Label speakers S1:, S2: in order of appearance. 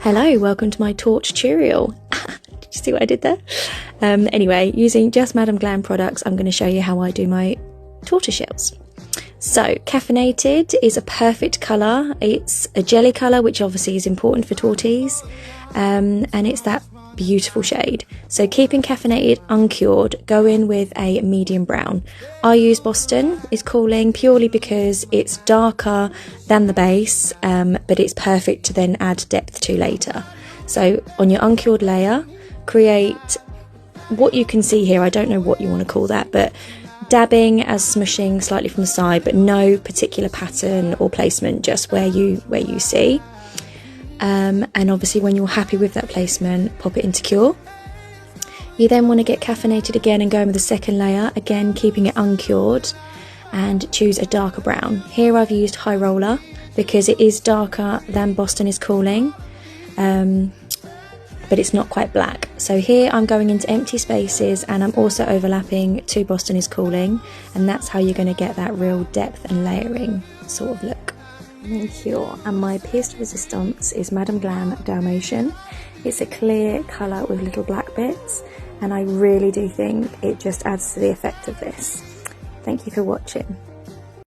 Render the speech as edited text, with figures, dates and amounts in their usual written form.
S1: Hello, welcome to my torch tutorial. Did you see what I did there? Anyway, using just Madam Glam products, I'm going to show you how I do my tortoiseshells. So, Caffeinated is a perfect colour. It's a jelly colour, which obviously is important for torties, and it's that beautiful shade. So keeping Caffeinated uncured, go in with a medium brown. I use Boston is Calling purely because it's darker than the base, but it's perfect to then add depth to later. So on your uncured layer, create what you can see here. I don't know what you want to call that, but dabbing as smushing slightly from the side, but no particular pattern or placement, just where you see. And obviously when you're happy with that placement, pop it into cure. You then want to get Caffeinated again and go in with the second layer, again keeping it uncured, and choose a darker brown. Here I've used High Roller because it is darker than Boston is Calling, but it's not quite black. So here I'm going into empty spaces and I'm also overlapping to Boston is Calling, and that's how you're going to get that real depth and layering sort of look. Cure. And my pierced resistance is Madam Glam Dalmatian. It's a clear colour with little black bits, and I really do think it just adds to the effect of this. Thank you for watching.